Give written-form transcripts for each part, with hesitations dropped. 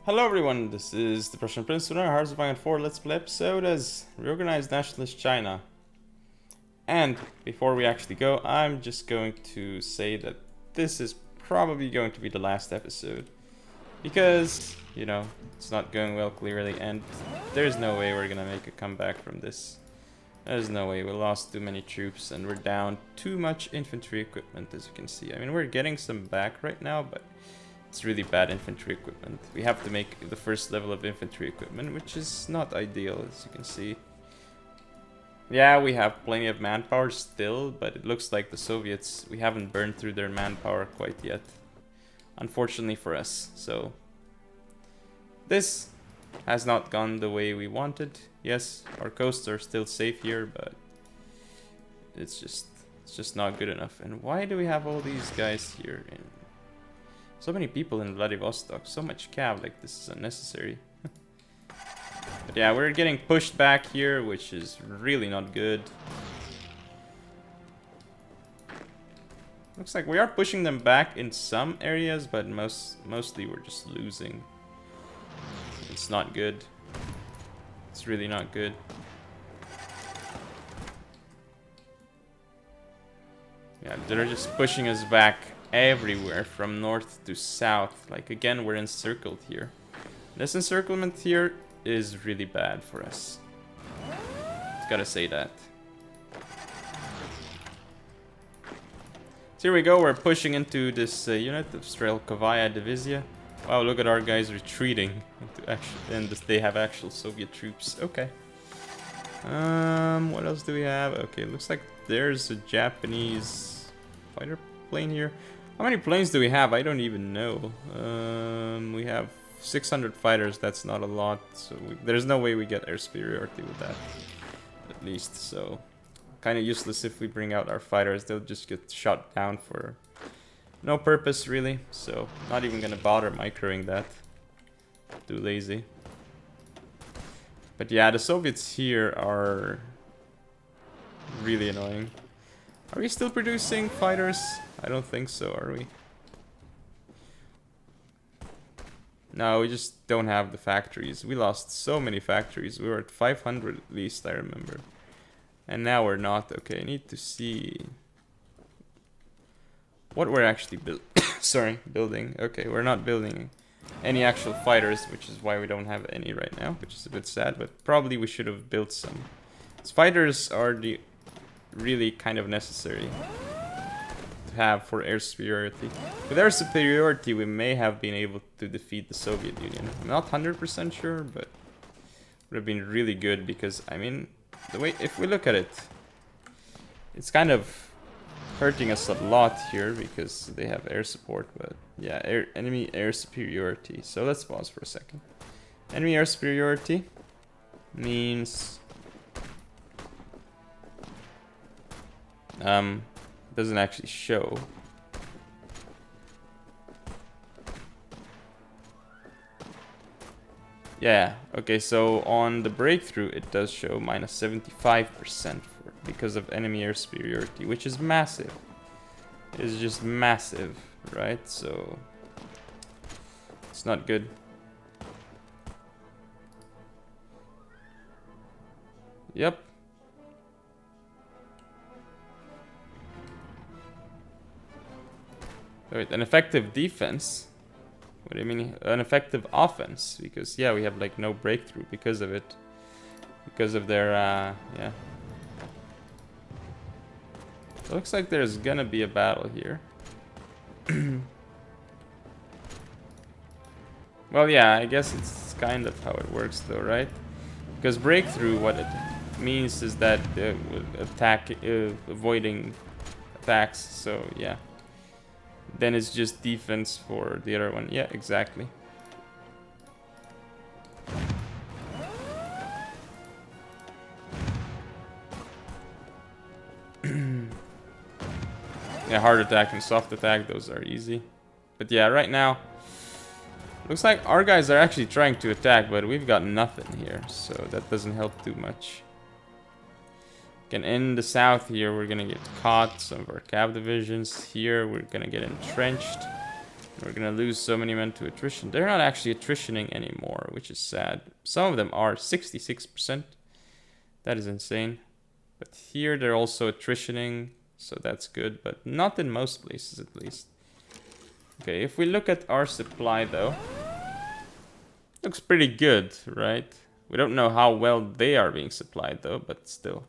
Hello everyone, this is the Prussian Prince with our Hearts of Iron 4 Let's Play episode as Reorganized Nationalist China. And before we actually go, I'm just going to say that this is probably going to be the last episode. Because, you know, it's not going well clearly and there's no way we're gonna make a comeback from this. There's no way, we lost too many troops and we're down too much infantry equipment, as you can see. I mean, we're getting some back right now, but it's really bad infantry equipment. We have to make the first level of infantry equipment, which is not ideal, as you can see. Yeah, we have plenty of manpower still, but it looks like the Soviets, we haven't burned through their manpower quite yet. Unfortunately for us, so this has not gone the way we wanted. Yes, our coasts are still safe here, but it's just not good enough. And why do we have all these guys here? So many people in Vladivostok, so much cav, like this is unnecessary. But yeah, we're getting pushed back here, which is really not good. Looks like we are pushing them back in some areas, but mostly we're just losing. It's not good. It's really not good. Yeah, they're just pushing us back everywhere from north to south. Like, again, we're encircled here. This encirclement here is really bad for us. Just gotta say that. So here we go, we're pushing into this unit of Strelkovaya Divizia. Wow, look at our guys retreating into and they have actual Soviet troops. Okay. What else do we have? Okay, looks like there's a Japanese fighter plane here. How many planes do we have? I don't even know. We have 600 fighters. That's not a lot. So there's no way we get air superiority with that. At least, so kind of useless if we bring out our fighters. They'll just get shot down for no purpose, really. So not even gonna bother microing that. Too lazy. But yeah, the Soviets here are really annoying. Are we still producing fighters? I don't think so, are we? No, we just don't have the factories. We lost so many factories. We were at 500 at least, I remember. And now we're not. Okay, I need to see what we're actually building. Okay, we're not building any actual fighters, which is why we don't have any right now, which is a bit sad, but probably we should have built some. These fighters are the really kind of necessary to have for air superiority. With air superiority, we may have been able to defeat the Soviet Union. I'm not 100% sure, but it would have been really good because, I mean, the way, if we look at it, it's kind of hurting us a lot here because they have air support, but yeah, enemy air superiority. So let's pause for a second. Enemy air superiority means doesn't actually show. Yeah, okay, so on the breakthrough it does show minus 75% because of enemy air superiority, which is massive. It's just massive, right? So it's not good. Yep. Wait, an effective defense? What do you mean? An effective offense? Because, yeah, we have, like, no breakthrough because of it. Because of their, yeah. So it looks like there's gonna be a battle here. Well, yeah, I guess it's kind of how it works, though, right? Because breakthrough, what it means is that avoiding attacks, so, yeah. Then it's just defense for the other one. Yeah, exactly. Yeah, hard attack and soft attack, those are easy. But yeah, right now, looks like our guys are actually trying to attack, but we've got nothing here, so that doesn't help too much. Again, in the south here, we're gonna get caught. Some of our cav divisions here, we're gonna get entrenched. We're gonna lose so many men to attrition. They're not actually attritioning anymore, which is sad. Some of them are 66%. That is insane. But here they're also attritioning, so that's good, but not in most places at least. Okay, if we look at our supply though, looks pretty good, right? We don't know how well they are being supplied though, but still.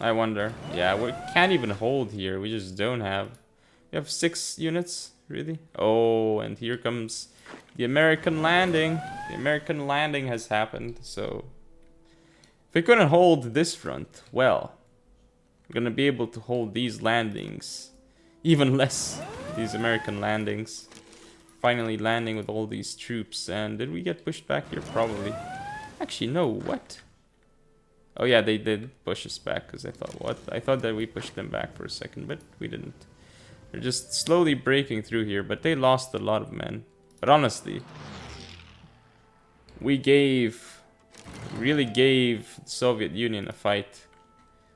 I wonder. Yeah, we can't even hold here. We just don't have. We have 6 units, really? Oh, and here comes the American landing. The American landing has happened, so if we couldn't hold this front, well, we're gonna be able to hold these landings even less. These American landings. Finally landing with all these troops. And did we get pushed back here? Probably. Actually, no, what? Oh yeah, they did push us back, because I thought, what? I thought that we pushed them back for a second, but we didn't. They're just slowly breaking through here, but they lost a lot of men. But honestly, we really gave the Soviet Union a fight.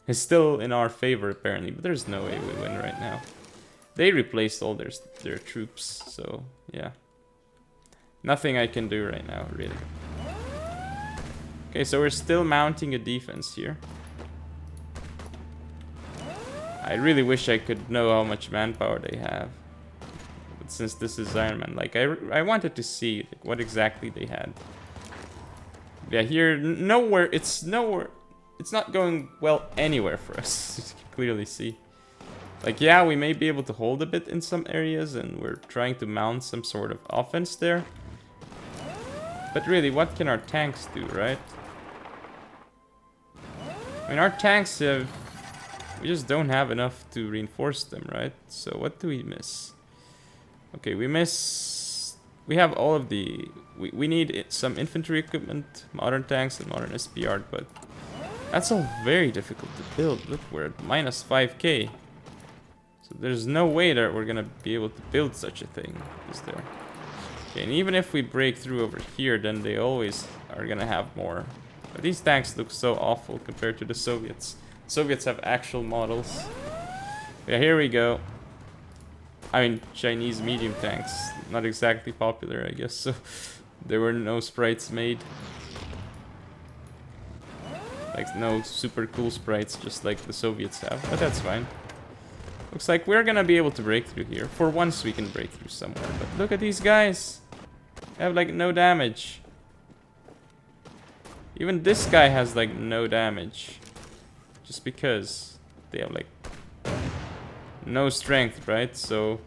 It's still in our favor apparently, but there's no way we win right now. They replaced all their troops, so yeah. Nothing I can do right now, really. Okay, so we're still mounting a defense here. I really wish I could know how much manpower they have. But since this is Iron Man, like I wanted to see like, what exactly they had. Yeah, here it's not going well anywhere for us. You can clearly see. Like, yeah, we may be able to hold a bit in some areas, and we're trying to mount some sort of offense there. But really, what can our tanks do, right? I mean, our tanks have... We just don't have enough to reinforce them, right? So what do we miss? Okay, we have all of the... We need some infantry equipment, modern tanks, and modern SPR, but... That's all very difficult to build. Look, we're at minus 5k. So there's no way that we're gonna be able to build such a thing, is there? Okay, and even if we break through over here, then they always are gonna have more. But these tanks look so awful compared to the Soviets. Soviets have actual models. Yeah, here we go. I mean, Chinese medium tanks. Not exactly popular, I guess, so there were no sprites made. Like, no super cool sprites, just like the Soviets have, but that's fine. Looks like we're gonna be able to break through here. For once we can break through somewhere. But look at these guys. They have like no damage. Even this guy has like no damage. Just because they have like no strength, right? So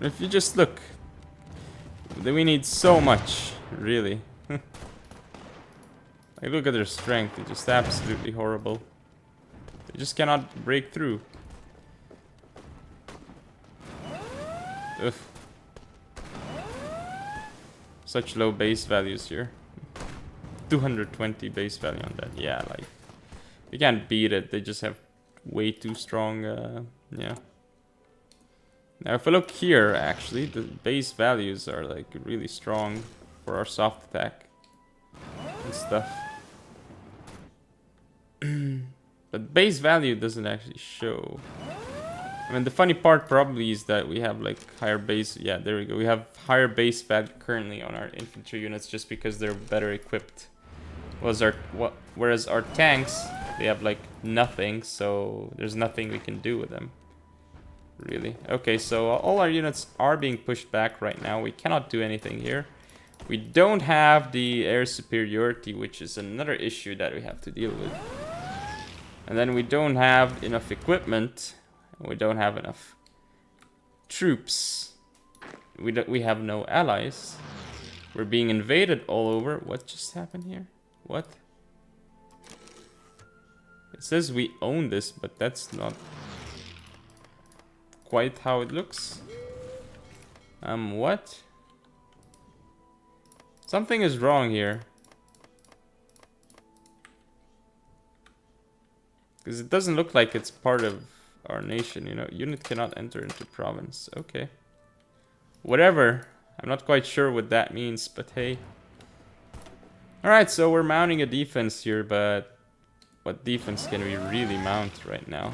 if you just look, we need so much, really. Like, look at their strength, it's just absolutely horrible. They just cannot break through. Ugh. Such low base values here. 220 base value on that. Yeah, like, you can't beat it. They just have way too strong, yeah. Now, if I look here, actually, the base values are, like, really strong for our soft attack and stuff. But base value doesn't actually show. I mean, the funny part probably is that we have like higher base. Yeah, there we go. We have higher base value currently on our infantry units just because they're better equipped. Whereas our tanks, they have like nothing, so there's nothing we can do with them. Really. Okay, so all our units are being pushed back right now. We cannot do anything here. We don't have the air superiority, which is another issue that we have to deal with. And then we don't have enough equipment. We don't have enough troops. We have no allies. We're being invaded all over. What just happened here? What? It says we own this, but that's not quite how it looks. What? Something is wrong here. Because it doesn't look like it's part of our nation, you know. Unit cannot enter into province. Okay. Whatever. I'm not quite sure what that means, but hey. Alright, so we're mounting a defense here, but what defense can we really mount right now?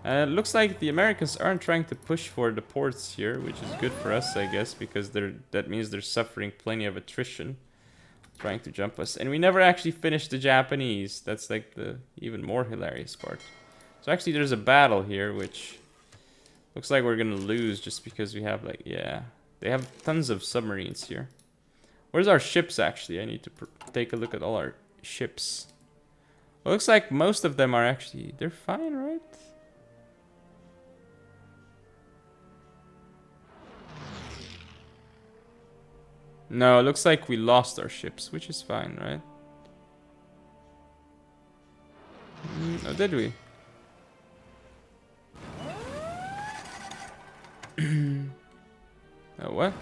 It looks like the Americans aren't trying to push for the ports here, which is good for us, I guess, because that means they're suffering plenty of attrition, trying to jump us. And we never actually finished the Japanese. That's like the even more hilarious part. So actually there's a battle here, which looks like we're gonna lose just because we have like, yeah. They have tons of submarines here. Where's our ships actually? I need to take a look at all our ships. It looks like most of them are actually, they're fine, right? No, it looks like we lost our ships, which is fine, right? Oh, did we? Oh, what?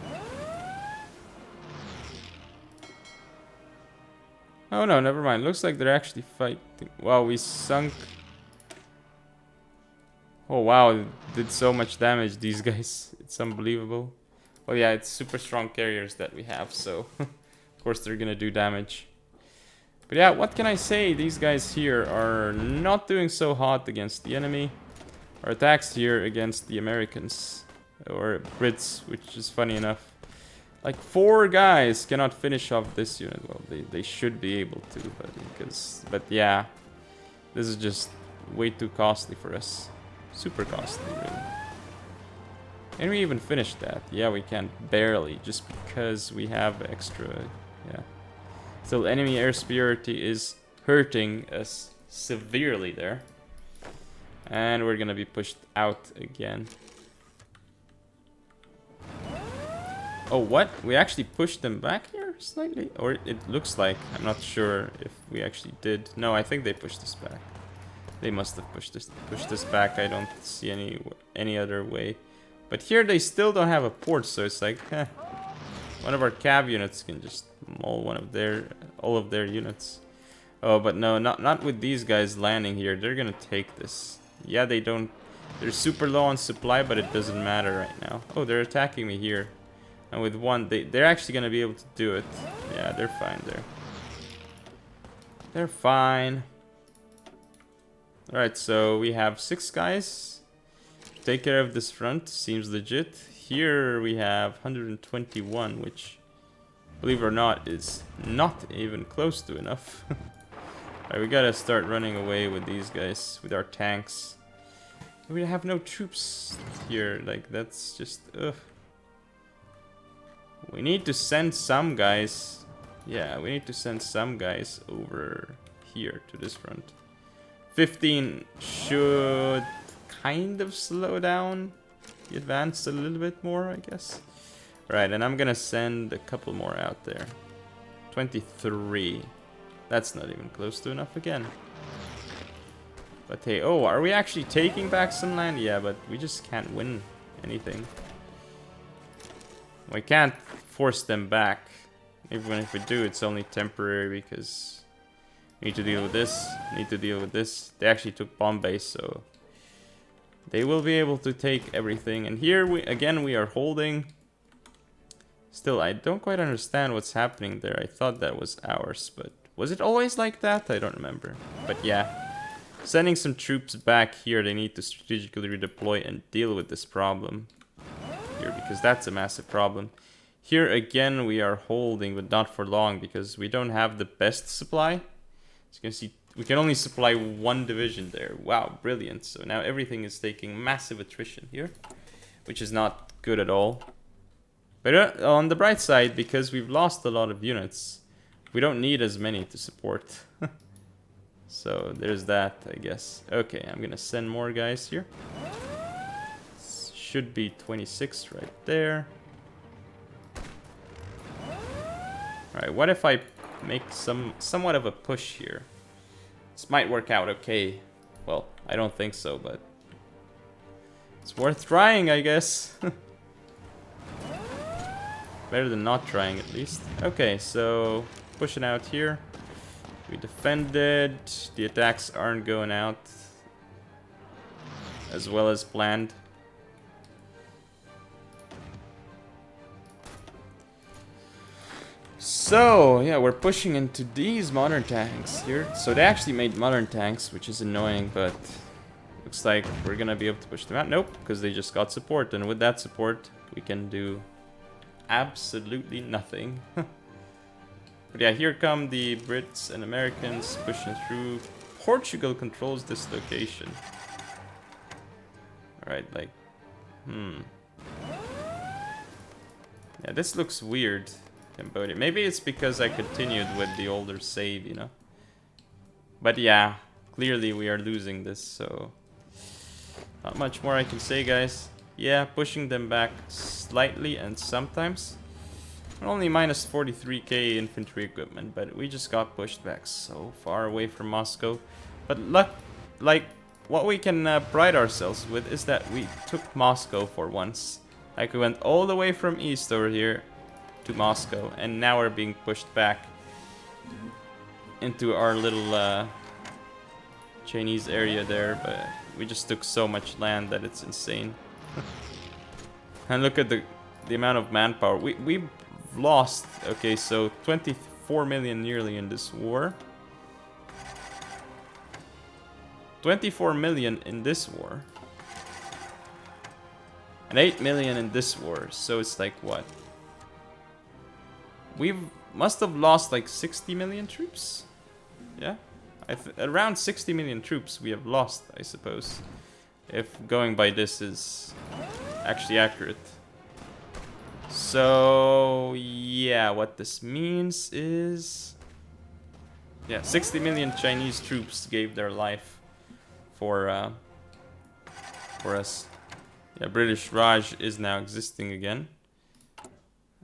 Oh no, never mind. Looks like they're actually fighting. Wow, we sunk. Oh wow, it did so much damage, these guys. It's unbelievable. Well, yeah, it's super strong carriers that we have, so of course they're gonna do damage. But yeah, what can I say? These guys here are not doing so hot against the enemy. Our attacks here against the Americans, or Brits, which is funny enough. Like 4 guys cannot finish off this unit. Well, they should be able to, but yeah, this is just way too costly for us. Super costly, really. Can we even finish that? Yeah, we can, barely, just because we have extra, yeah. Still, enemy air superiority is hurting us severely there. And we're gonna be pushed out again. Oh, what? We actually pushed them back here slightly? Or it looks like. I'm not sure if we actually did. No, I think they pushed us back. They must have pushed us back. I don't see any other way. But here they still don't have a port, so it's like, one of our cav units can just maul all of their units. Oh, but no, not with these guys landing here. They're gonna take this. Yeah, they don't. They're super low on supply, but it doesn't matter right now. Oh, they're attacking me here. And with one, they're actually gonna be able to do it. Yeah, they're fine there. They're fine. Alright, so we have 6 guys. Take care of this front, seems legit. Here we have 121, which, believe it or not, is not even close to enough. Alright, we gotta start running away with these guys, with our tanks. We have no troops here, like, that's just, ugh. We need to send some guys. Yeah, we need to send some guys over here to this front. 15 should kind of slow down the advance a little bit more, I guess. Right, and I'm gonna send a couple more out there. 23. That's not even close to enough again. But hey, oh, are we actually taking back some land? Yeah, but we just can't win anything. We can't force them back. Even if we do, it's only temporary because we need to deal with this, need to deal with this. They actually took Bombay, so they will be able to take everything. And here, we are holding. Still, I don't quite understand what's happening there. I thought that was ours, but was it always like that? I don't remember. But yeah, sending some troops back here. They need to strategically redeploy and deal with this problem here, because that's a massive problem. Here again we are holding, but not for long, because we don't have the best supply. As you can see, we can only supply 1 division there. Wow, brilliant. So now everything is taking massive attrition here, which is not good at all. But on the bright side, because we've lost a lot of units, we don't need as many to support. So there's that, I guess. Okay, I'm gonna send more guys here. Should be 26 right there. Alright, what if I make somewhat of a push here? This might work out okay. Well, I don't think so, but it's worth trying, I guess. Better than not trying, at least. Okay, so pushing out here. We defended. The attacks aren't going out as well as planned. So, yeah, we're pushing into these modern tanks here. So they actually made modern tanks, which is annoying, but Looks like we're gonna be able to push them out. Nope, because they just got support, and with that support, we can do absolutely nothing. But yeah, here come the Brits and Americans pushing through. Portugal controls this location. Alright, like, yeah, this looks weird, Cambodia. Maybe it's because I continued with the older save, you know? But yeah, clearly we are losing this, so... Not much more I can say, guys. Yeah, pushing them back slightly and sometimes. We're only minus 43k infantry equipment, but we just got pushed back so far away from Moscow. But like, what we can pride ourselves with is that we took Moscow for once. Like, we went all the way from east over here to Moscow, and now we're being pushed back into our little Chinese area there, but we just took so much land that it's insane. And look at the amount of manpower. We've lost, okay, so 24 million nearly in this war. 24 million in this war. And 8 million in this war. So it's like what? We must have lost like 60 million troops. Yeah? Around 60 million troops we have lost, I suppose. If going by this is actually accurate. So, yeah, what this means is... Yeah, 60 million Chinese troops gave their life for us. Yeah, British Raj is now existing again.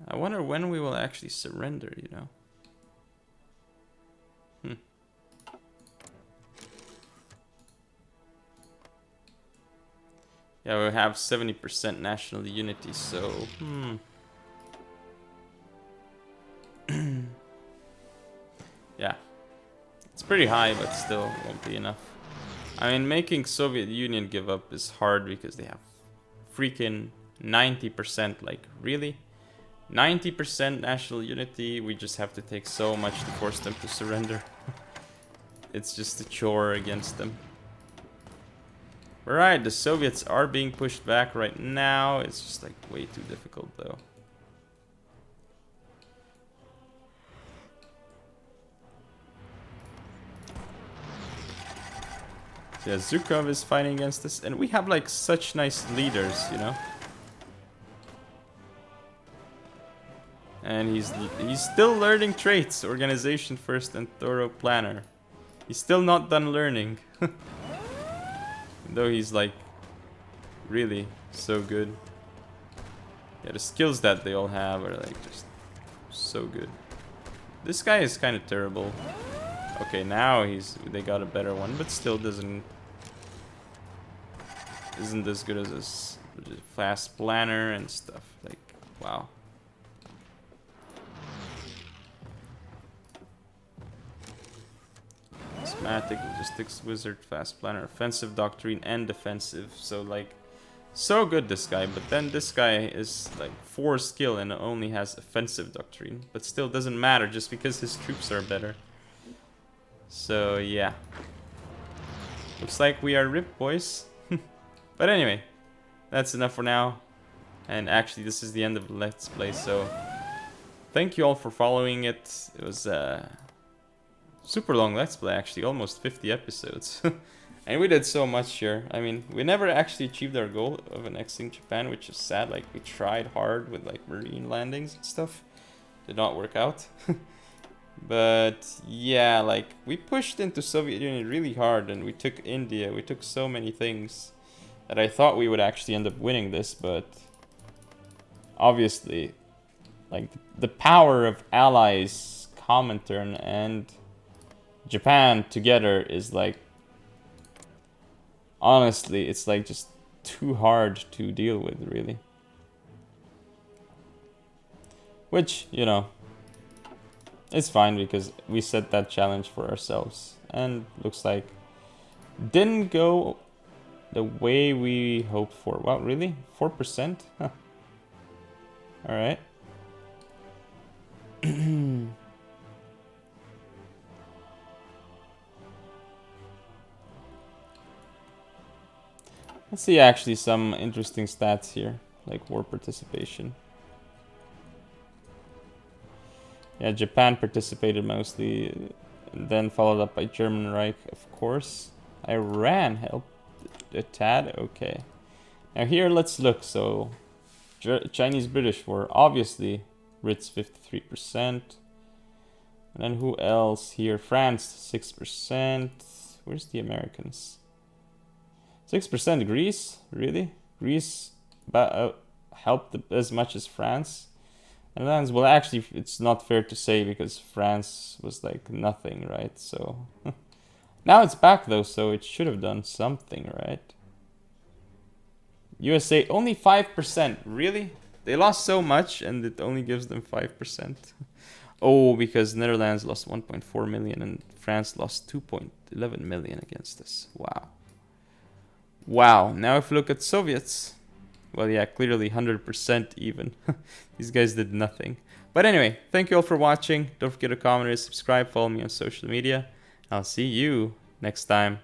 I wonder when we will actually surrender, you know. Yeah, we have 70% national unity, so... Yeah. It's pretty high, but still won't be enough. I mean, making Soviet Union give up is hard because they have freaking 90%, like, really? 90% national unity, we just have to take so much to force them to surrender. It's just a chore against them. Right, the Soviets are being pushed back right now. It's just like way too difficult though. So yeah, Zhukov is fighting against us, and we have like such nice leaders, you know. And he's still learning traits, organization first and thorough planner. He's still not done learning. Though he's like really so good. Yeah, the skills that they all have are like just so good. This guy is kind of terrible. Okay, now they got a better one, but still isn't as good as this fast planner and stuff. Like, wow. Schematic, logistics, wizard, fast planner, offensive doctrine, and defensive. So like, so good this guy, but then this guy is like 4 skill and only has offensive doctrine. But still doesn't matter just because his troops are better. So yeah. Looks like we are ripped, boys. But anyway, that's enough for now. And actually this is the end of the Let's Play, so thank you all for following it. It was super long Let's Play, actually, almost 50 episodes. And we did so much here. I mean, we never actually achieved our goal of annexing Japan, which is sad. Like, we tried hard with like marine landings and stuff. Did not work out. But yeah, like, we pushed into Soviet Union really hard, and we took India. We took so many things that I thought we would actually end up winning this, but obviously, like, the power of allies, Comintern, and Japan together is like, honestly, it's like just too hard to deal with, really. Which, you know, it's fine because we set that challenge for ourselves. And looks like didn't go the way we hoped for. Wow, really? 4%? Huh. Alright. Let's see actually some interesting stats here, like war participation. Yeah, Japan participated mostly, and then followed up by German Reich, of course. Iran helped a tad, okay. Now here, let's look. So, Chinese-British War, obviously, Brits 53%. And then who else here? France, 6%. Where's the Americans? 6% Greece? Really? Greece helped as much as France? And then, well, actually, it's not fair to say because France was like nothing, right? So, now it's back though, so it should have done something, right? USA, only 5%. Really? They lost so much and it only gives them 5%. Oh, because Netherlands lost 1.4 million and France lost 2.11 million against us. Wow. Wow. Now if you look at Soviets, well, yeah, clearly 100% even. These guys did nothing. But anyway, thank you all for watching. Don't forget to comment and subscribe. Follow me on social media. I'll see you next time.